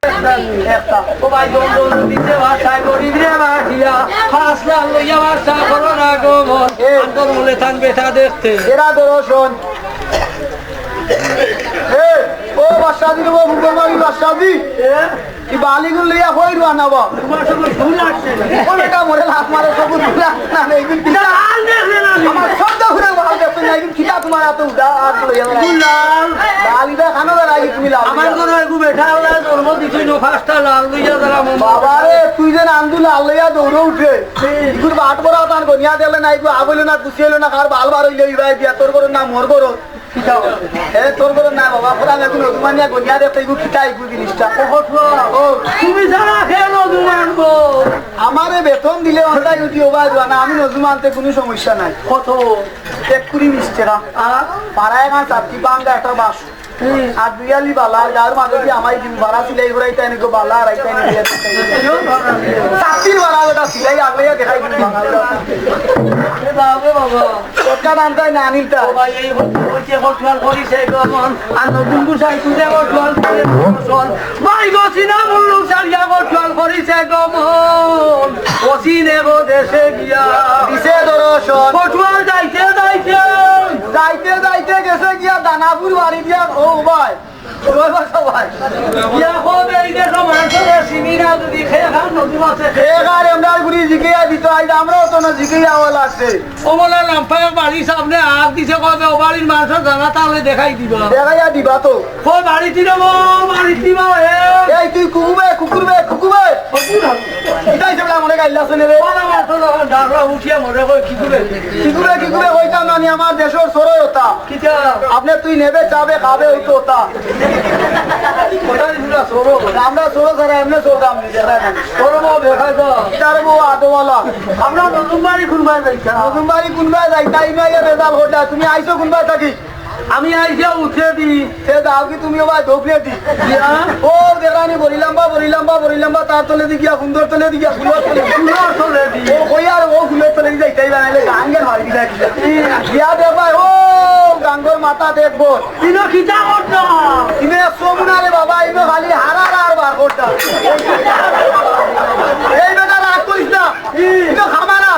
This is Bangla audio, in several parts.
ও ভাই দোল দিতে ভাষা গরিব রে ভাটিয়া ফাসলা লইয়া ভাষা করো না গো মন আন্দর মনে থান বেটা দেখতে এরা দর্শন ও বাদশাহী গো মুগলমারি বাদশাহী কি বালিগুল লইয়া কই রুয়া নাবা তোমার সঙ্গে ভুল আসছে ও বেটা মরে লাখ মারে সব ভুল না এইগুন কি আল দেখলে না আমার শব্দ ঘুরে ভালো দেখতে না এইগুন কিটা তোমার এত উদা আর লইয়া লাল বালিদা খানো দা রাই তুমি লাল আমার ঘরে গু বেটা আল্লাহ জন্ম দিছই নো ফাস্টা লাল লইয়া যারা মন বাবা রে তুই যে আন্দুল লাল লইয়া দৌড় উঠে ইগুর বাট বড় তান গনিয়া দেলে না ইগু আবইলো না কুছিলো না কার বাল বার হইলে ইবাই দিয়া তোর করো না মোর করো কিটা এ তোর করো না বাবা খোদা না কোনো দুমানিয়া গনিয়া দেখতে ইগু কিটা ইগু জিনিসটা ও তুমি যারা খেলো দুমান গো আমারে বেতন দিলে অন্তাই উঠি ওবা দেওয়া না আমি নজুম আনতে কোনো সমস্যা নাই কত 1 টাকা আর পাড়ায় আমার চারটি বাঙ্গা একটা বাস আর দুইয়ালি বালা যার মাঝে দিয়ে আমার দিন ভাড়া সিলাই ঘুরাইতে এনে বালা আর আইতে এনে দিয়ে চারটির বালা ওটা সিলাই আগলে দেখাই দিন বাবা বাবা ওটা আনতে না আনিলটা ভাই এই হচ্ছে হোটেল করিছে গো মন আর নতুন গুছাই তুলে হোটেল করে চল ভাই গো সিনা মুল্লু সারিয়া হোটেল করিছে গো মন ওসিনে গো দেশে গিয়া দিছে দর্শন হোটেল যাইতে যাইতে যাইতে যাইতে গেছে গিয়া দানাপুর বাড়ি দিয়া ও ভাই সবাই ইয়া হবে এই যে সমাজে সিমিনা যদি খেয়ে খান নতুন আছে এগার এমদার গুড়ি জিকিয়া দিত আই আমরাও তো না জিকিয়া হওয়া লাগছে ও বলে লাম্পায় বাড়ির সামনে হাত দিছে কবে ও বাড়ির মানুষ জানা তাহলে দেখাই দিবা দেখাইয়া দিবা তো ও বাড়ি দিবা বাড়ি দিবা এই তুই কুকুরবে এটাই সেটা মনে গাইলা শুনে রে উঠিয়া মনে করে কি করে কিকুরে হইতাম না আমার দেশের সরই হতা কিটা আপনি তুই নেবে চাবে খাবে হইতো হতা কোথায় দিলা সরো আমরা সরো সারা এমনি সরতাম সরব দেখাই তো তার বউ আদওয়ালা আমরা নতুন বাড়ি খুলবাই যাইছা নতুন বাড়ি কোনবাই যাই তাই নয় রেজাল্ট ঘটা তুমি আইছো কোনবাই থাকি আমি আইসা উঠে দি সে দাও কি তুমি ভাই ধোপলে দি ও দেখানি বলিলাম বা তার তলে দি গিয়া সুন্দর তলে দি গিয়া ফুলের তলে দি ও কই আর ও ফুলের তলে যাই তাই বানাইলে গাঙ্গের মারি দিলা গিয়া দে ভাই ও গাঙ্গর মাথা দেখবো তিনো খিচা করতো ইনে সোমনা রে বাবা ইনে খালি হারার আর বার করতা এই বেটা রাগ করিস না ইনো খামারা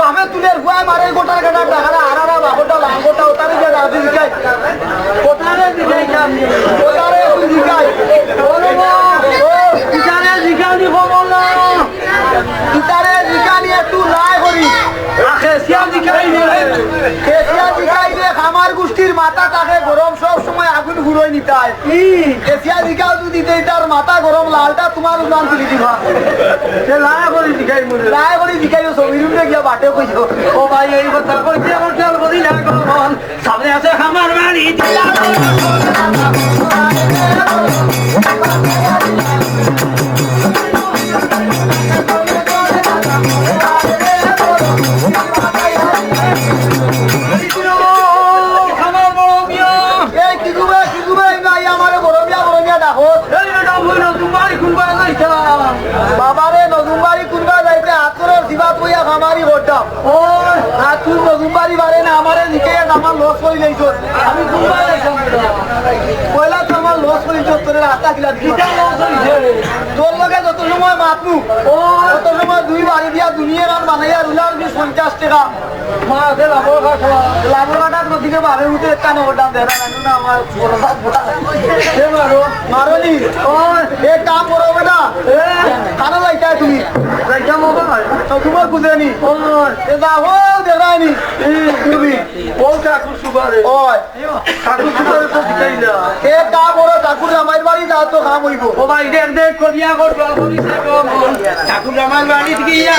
বামে তুলের গুয়াই মারে গোটার গাটা ডাহারা হারারা বাগোটা লাঙ্গোটা ওতারে যে রাজি দিকাই কোথারে দিলাই আমি ওতারে তুই দিকাই কিটারে জিগানি খবর না ইতারে জিকানি একটু লাই করি খেসিয়া জিগাই রে কেসিয়া জিকাই রে খামার গোষ্ঠীর মাথা তাকে গরম সব সময় আগুন ঘুরোই নিতাই কেসিয়া জিকাও যদি দেই তার মাথা গরম লালটা তোমার উদান তুলি দিবা সে লায়া করে জিগাই মনে লাই করি জিকাইও ছবি রুমে গিয়া বাটে কইছো ও ভাই এই কথা কইতে হোটেল করি না কোন সামনে আছে খামার বাড়ি খামার বড় বিয়া এই কিগুবে নাই আমারে বড়মিয়া ডাকো এই বেটা মই নতুন বাড়ি খুলবা যাইছা বাবারে নতুন বাড়ি কুনবা যাইতে হাতরে দিবা কইয়া খামারি হটাম ও আর তুই নতুন বাড়ি বারে না আমারে নিকে আমার লস কই লইছো আমি খুলবা যাইছাম কইলা তো আমার লস কই লইছো তোর রাস্তা কিলা কিটা লস হইছে তোর লগে যত সময় মাতনু ও তত সময় দুই বাড়ি দিয়া দুনিয়া গান বানাইয়া রুলার 50 টাকা মা আছে লাভর কাটা লাভর কাটার নদীকে বারে উঠে কানে হটাম দেরা না আমার বড় সে মারো মারনি ও এ কাম করো বেটা কানা লাইতা তুমি যাইছা মোবাইল তো তোমার বুঝেনি ও এ দা হো দেখাইনি তুমি ও কাকু সুবারে ওই কাকু সুবারে তো দিকাইলা এ কাম করো ঠাকুর আমার বাড়ি যা তো কাম হইব ও ভাই দেখ দেখ করিয়া কর জল করিছে গো মন ঠাকুর আমার বাড়ি গিয়া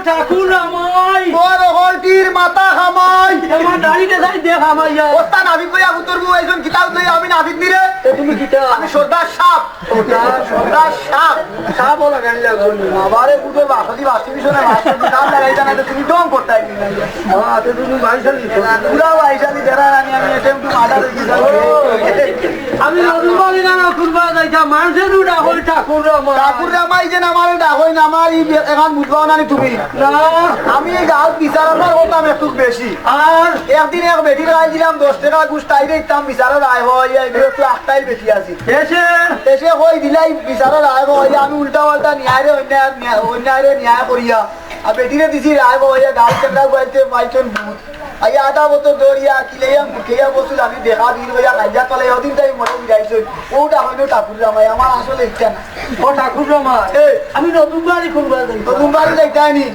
ঠাকুর আমায় বড় হলটির মাথা খামাই আমার দাড়িতে যাই দেখ আমায় ওস্তাদ আমি কইয়া উত্তরবু একজন কিতাব লই আমি নাভিদ নিরে তুমি কিটা আমি সর্দার সাপ সর্দার সাপ সাপ লাগাই লাগুন আবারে পুজোর বাসতি বাসতি বিশনে বাসতি কিতাব লাগাইতা না তুমি ডং করতাই হাতে তুমি ভাইসালি পুরা আইসানি দেরা রানি আমি এটেম টু মাদার দিছি আমি নতুন বাড়ি না খুলবা যাইছা আচ্ছা মানুষের ডাকই ঠাকুর রামা ঠাকুর রামাই যে আমার ডাকই না আমার এখন বুঝবাও না তুমি না আমি এই গাঁত বিচারার করতাম একটু বেশি আর একদিন এক বেটির গায়ে দিলাম 10 টাকা ঘুষ তাই দিতাম বিচারের আয় হয় একটু আটটাই বেশি আছি এসে এসে কই দিলাই বিচারের আয় হয় আমি উল্টা পাল্টা ন্যায় অন্যায় ন্যায় করিয়া আর বেটিরে দিছি রায় হইয়া গাছ চেন্ডা গাইতে পাইছেন ভূত আইয়া আধা বছর দৌড়িয়া কিলেয়া মুখেয়া বসুল আমি দেখা দিন হইয়া কাজা তলে ওদিন তাই মনে উড়াইছেন ওটা হইল ঠাকুর রামাই আমার আসলে ইচ্ছা না ও ঠাকুর রামা আমি নতুন বাড়ি খুলবা যাই নতুন বাড়ি যাইতানি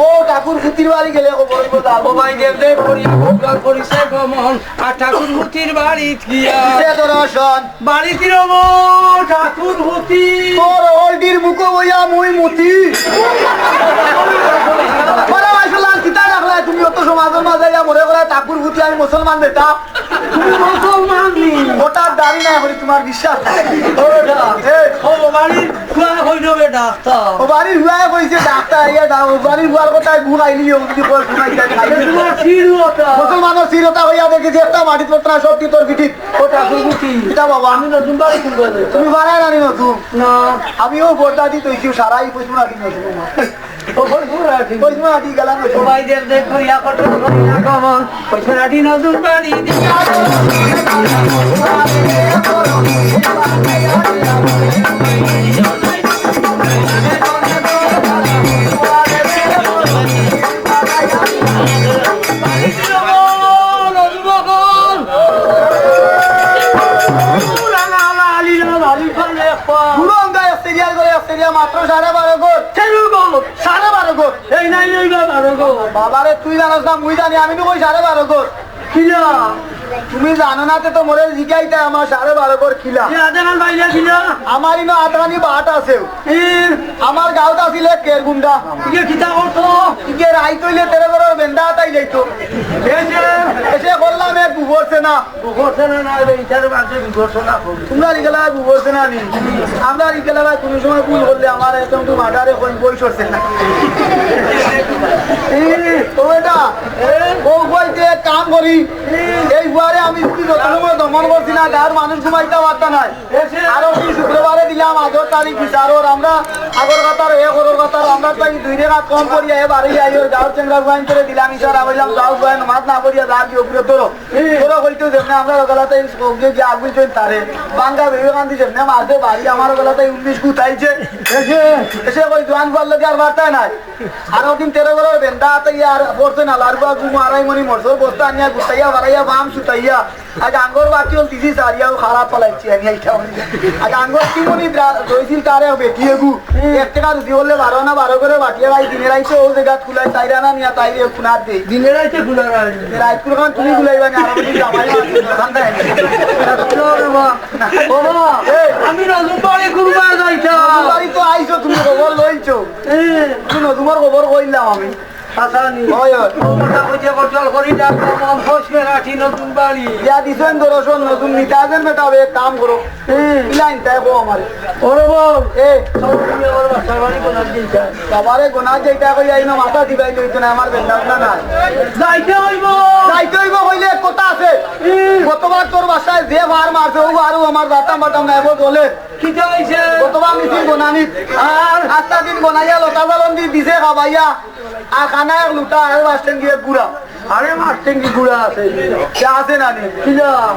ও ঠাকুর ফুতির বাড়ি গেলে খবর ও ভাই দেব দেব করিয়া ভোগাল করিছে গমন আর ঠাকুর ফুতির বাড়ি গিয়া দর্শন বাড়ি কি রব ঠাকুর ফুতি তোর ওল্ডির মুখো বইয়া মুই মুতি তুমি অত সমাজের মাঝে মনে করে ঠাকুর ভূতি আমি মুসলমান বেটা তুমি মুসলমান নি ওটার দাড়ি নাই বলি তোমার বিশ্বাস ও বাড়ির হুয়ায় কইছে ডাক্তার ইয়া দাও বাড়ির হুয়ার কথায় গুণ আইলি যদি কই গুণ আইতা মুসলমানের চিরতা হইয়া দেখেছি একটা মাটি পত্রা শক্তি তোর পিঠিত ও ঠাকুর ফুতি এটা বাবা আমি নতুন বাড়ি খুলবা যাই তুমি বাড়াই রানি নতুন না আমিও বর্দা দি তৈছি সারাই পয়সা রাখি নতুন ও বল পুরা ঠিক পয়সা রাখি গেলাম ও ভাই দেব দেব করিয়া কটন করিয়া গমন পয়সা রাটি নতুন বাড়ি দিয়া মাত্র 12.5 গোট 12.5 গোট এই নাই নাই বাবা বাবারে তুই জানাস না মুই জানি আমি তো কই 12.5 গোট কিলা তুমি জানো না তো মোরে জিগাইতে আমার 12.5 গোট খিলা আদান বাইলা কিলা আমার ইনো আদানি বাট আছে আমার গাঁত আছিলে কেরগুন্ডা ইকে কিতা করতো ইকে রাই কইলে তেরে ঘর বেন্দা তাই যাইতো এসে বললাম এক বুবরছে না ঘোষণা না ইটার মাঝে ঘোষণা করবে তোমরা লিগেলা বুবরছে না নি আমরা লিগেলা কোন সময় ভুল করলে আমার একদম তো মার্ডারে কই বই সরছে না ও এটা ও কইতে কাম করি এই বুয়ারে আমি কি যতক্ষণ দমন করছি না গাঁর মানুষ ঘুমাইতে পারতা নাই আরো কি শুক্রবারে দিলাম 8 তারিখ বিচারর আমরা আগর কথার এ করর কথার আমরা তাই 2 টাকা কম করিয়া এ বাড়ি আইও গাঁর চেংড়া গুয়াইন করে দিলাম ইশারা হইলাম যাও গুয়াইন মাত না করিয়া যা কি উপরে তোর তোরা কইতে যেমনে আমরা গলাতে সবজি যে আগুন চল তারে বাঙ্গা বিবেকানন্দ যেমনে মাঝে বাড়ি আমার গলাতে 19 গুতাইছে এসে কই জোয়ান বল লাগে আর বার্তা নাই আর ওদিন 13 ঘরের বেন্দা তাই আর পড়ছে না লারবা গুম আড়াই মনি মরসর বস্তা আনিয়া গুতাইয়া বাড়াইয়া বাম সুতাইয়া আজ আঙ্গর বাকি হল তিসি সারিয়াও খারাপ পালাইছি আমি এইটা আজ আঙ্গর কি মনি দইছিল তারে বেটিয়ে গু 1 টাকা রুটি বললে 12 করে বাটিয়া ভাই দিনের আইছে ও জায়গা খুলাই তাইরা না নিয়া তাইরে খুনার দেই দিনের আইতে খুলা রাত কুরখান তুমি খুলাইবা না আর বলি জামাই খান্দা বাবা আমি নতুন বাড়ি ঘুরবা যাইতা বাড়ি তো আইছো তুমি খবর লইছো তুমি তোমার খবর কইলাম আমি আসানি হয় হয় ওটা কইতে কটল করি ডাক মন ফসকে রাখি নতুন বাড়ি ইয়া দিছেন দর্শন নতুন নিতাজেন মেটাবে কাম করো ইলাইন তাই গো আমারে ওরে বল এ সব তুমি আমার বাসার বাড়ি কোন দিন যায় বাবারে গোনা যেটা কই আইনো মাথা দিবাই লইতো না আমার বেন্দা না না যাইতে হইব কইলে কথা আছে গতবার তোর বাসায় যে মার মারছে ও আর আমার দাতা মাতাম না এবো বলে কি হইছে গতবার মিছিল গোনানি আর আস্তা দিন গোনাইয়া লতা জালন দি দিছে খাবাইয়া আর খানা এক লুটা আর বাসেন গিয়ে গুড়া আরে মাস্টেঙ্গি গুড়া আছে কে আছে না নি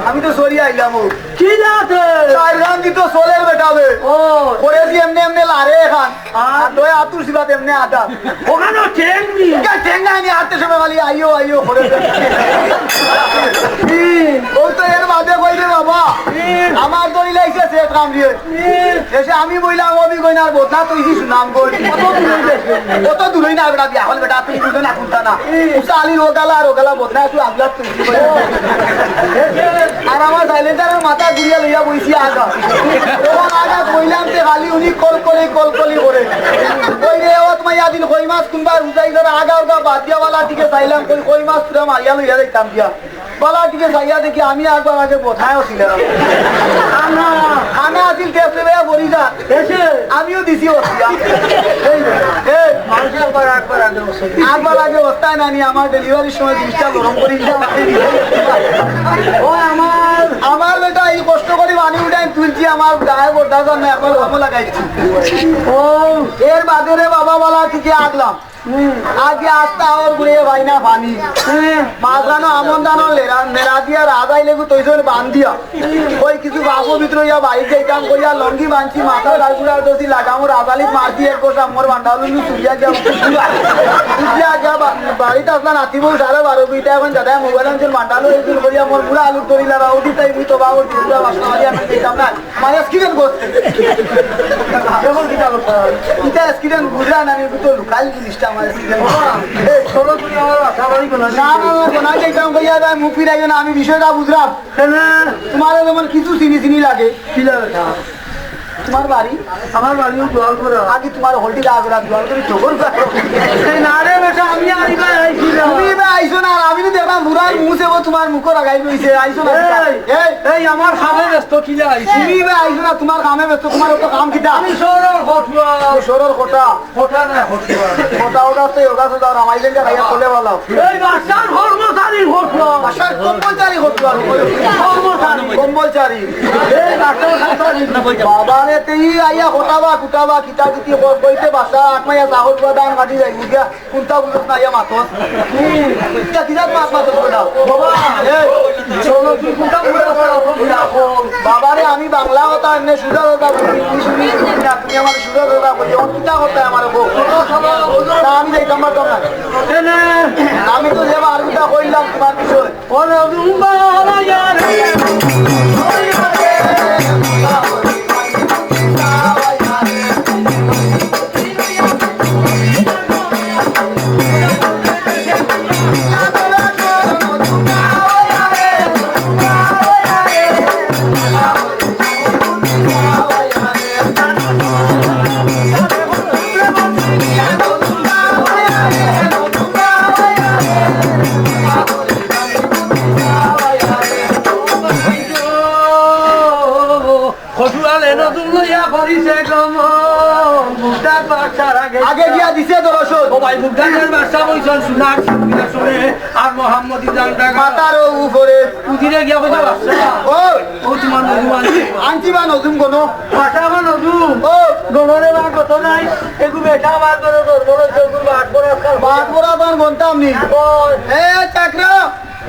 আমি তো সরি আইলাম ও কি আছে চাইরাম দি তো সোলের বেটাবে ও করে দি এমনি এমনি লারে খান আর দয় আতুর সিবাত এমনি আটা ওখানে ঠেঙ্গি কে ঠেঙ্গা নি আতে সময় খালি আইও আইও করে ও তো এর বাদে কইলে বাবা আমার দই লাইছে সে কাম দিয়ে এসে আমি বইলাম আমি কই না বদনা তুই কি সুনাম কই কত দূরই না বেটা বিয়া হল বেটা তুই দুটো না কুনতা না উসালি রোগালা বদনা তুই আগলা তুই আর আমার সাইলেন্টারের মাথা ঘুরিয়া লইয়া বইছি আগা তখন আগা কইলাম তে খালি উনি কলকলি করে কই রে ও তোমার ইয়াদিন কই মাছ কুনবা উজাই ধরে আগা বাদ দিয়া वाला টিকে চাইলাম কই মাছ পুরা মারিয়া লইয়া যাইতাম দিয়া বালা টিকে চাইয়া দেখি আমি একবার আগে বোঝায়ও ছিলাম খানা আছিল টেপলে বেয়া বলি যা এসে আমিও দিছি ওসিয়া মানুষের একবার আগে বসে একবার আগে অবস্থায় না নিয়ে আমার ডেলিভারির সময় জিনিসটা গরম করি ও আমার বেটা এই কষ্ট করে বানি উঠাই তুলছি আমার গায়ে বর্দাজার না এখন আমো লাগাইছি ও এর বাদে রে বাবা বলা থেকে আগলাম আগে আসতা ওর ঘুরে ভাই না পানি মাঝখানো আমন দানো নেড়া দিয়া রাজাই লেগু তৈজন বান দিয়া ওই কিছু বাবু ভিতরে ইয়া বাইক যাইতাম কইয়া লঙ্গি বানছি মাথা গালগুড়ার দোষী লাগাম রাজালি মারতি এক কোষা মোর বান্ডালু সুরিয়া গিয়া সুরিয়া গিয়া বাড়িতে আসলা নাতি বউ 12:30 বিটা এখন দাদা মোবাইল আনছিল বান্ডালু এইদিন করিয়া মোর পুরা আলু তরিলা রাউডি তাই মুই তো বাবুর চিন্তা বাসনা মারিয়া আমি যাইতাম না মানে স্কিরেন করতে এখন কি করতে ইটা স্কিরেন বুঝা না আমি তো লুকাই জিনিসটা আমার স্কিরেন এই ছোট করে আমার আশা করি কোন না না না যাইতাম কইয়া যায় মুখ ফিরাইও না আমি বিষয়টা বুঝলাম তোমার যেমন কিছু চিনি লাগে কি লাগে তোমার বাড়ি আমার বাড়িও জল করে আগে তোমার হোলটি রাখলাম জল করে চোখর না রে বেটা আমি আইবা আইছিলাম তুমি এবার আইসো না আর আমি তো দেখলাম বুড়ার মুছে তোমার মুখ রাখাই রইছে আইসো না এই আমার খাবে ব্যস্ত কিলা আইছি তুমি এবার আইসো না তোমার কামে ব্যস্ত তোমার তো কাম কিটা আমি সরল হটুয়া সরর কোটা কোটা না হটুয়া কোটা ওটা তো ওটা তো দাও আমাইলেন কা ভাইয়া চলে ভালো এই বাসার কর্মচারী হটুয়া বাসার কম্বলচারী হতো কম্বলচারী এই বাসার কর্মচারী বাবা রে তেই আইয়া হটাবা কুটাবা কিতা কিতি কইতে বাসা আটমাইয়া চাহর বাদান কাটি যাই মুগিয়া কুন্তা বুঝছ না ইয়া মাতস কিতা কিতা মাত কোটা বাবা এই চলো তুই কোনটা পুরা বাবা রে আমি বাংলা কথা এমনি সুজা কথা বলি শুনি না তুমি আমার সুজা কথা বলি অন কিতা কথা আমার বউ না আমি যাইতাম পারতাম না এনে আমি তো যে আরবিটা কইলাম তোমার বিষয় ওরে দুম্বা ইয়ারে আগে গিয়া দিছে দরশন আর মোহাম্মদী জানটা মাতার উপরে উদিরে গিয়া বসে বাচ্চা ও ও তোমার নদু আনছে আনছি বা নতুন কোনো বাসা বা নদু ও গমরে বা কত নাই এগু বেটা বার করে তোর বড় চকুর বাট করে বাদ পড়া তো গন্তাম নি এ চাকরা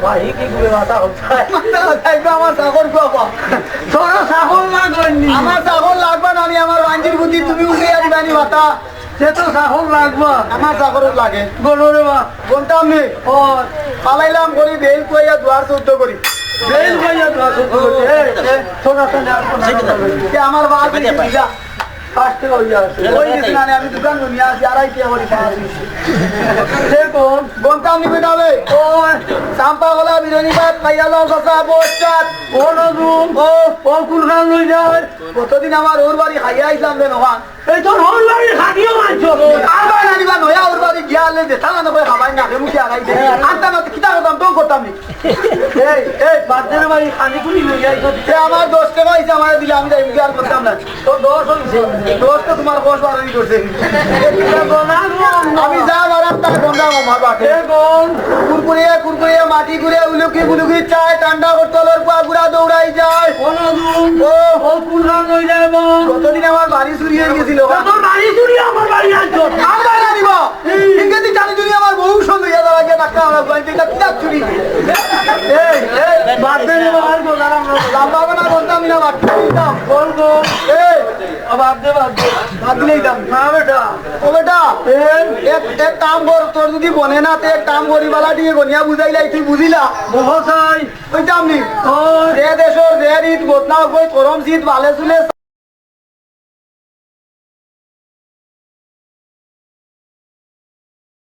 ভাই কি করে মাথা হচ্ছে আমার চাকর বাবা তোর সাহল না করেননি আমার চাকর লাগবে না আমি আমার আঞ্জির বুদ্ধি তুমি উঠে আসবানি মাতা সে তো সাহল লাগবা আমার চাকর লাগে গমরে বা গন্তাম নি ও পালাইলাম করি বেল কইয়া দুয়ার চৌদ্দ করি বেল ভাইয়া তো আসো সোনা সোনা যে আমার বাদ দিলা ফাস্টে হইয়া আছে ওই দিন আমি দোকান নিয়ে আসি আড়াই কে করি সে কোন গন্তাম নি বেটাবে ও চাম্পা গলা বিরনি ভাত খাইয়া লও কথা বচ্চাত ও নদু ও ও কুলখান লই যায় কতদিন আমার ওর বাড়ি খাইয়া আইলাম রে নহান এই তোর হল বাড়ি খাদিও মানছো আবার নানিবা নয়া ওর বাড়ি গিয়া আনলে যে থানা না করে খাবাই না মুখে আগাই দে আনতাম না কিতা করতাম তো করতাম নি এই এই বাদের বাড়ি খাদি কুলি লই যায় তো সে আমার 10 টাকা হইছে আমার দিলে আমি যাই মুখে আর করতাম না তো দোষ হইছে দোষ তো তোমার বস বাড়ি করছে আমি যা বাড়াম তার গন্ধা আমার বাটে এ কোন কুরকুরে কুরকুরে মাটি ঘুরে উলুকি বুলুকি চায় ঠান্ডা করতলের পা গুড়া দৌড়াই যায় ও নদু ও ও কুলখান লই যায় বা কতদিন আমার বাড়ি চুরি হয়ে গেছিল তোর বাড়ি চুরি আমার বাড়ি আনছো আমার আনিব ইংরেজি জানি তুমি আমার বহু সুন্দর ইয়া লাগে টাকা আমার বাড়িতে এটা কিতাব চুরি এই এই বাদের বাড়ি গো দাঁড়া লাম্বা না বলতাম না বাকি দাম কোন গো এই বাদে বাদ দিলেই দাম না বেটা ও বেটা এই এক কাম কর তোর যদি বনে না তো এক কাম করি বালা দিয়ে গনিয়া বুঝাইলাই তুই বুঝিলা বহু চাই ওই দাম নি ওই যে দেশর যে রীত বদনাও কই করম শীত ভালে চুলে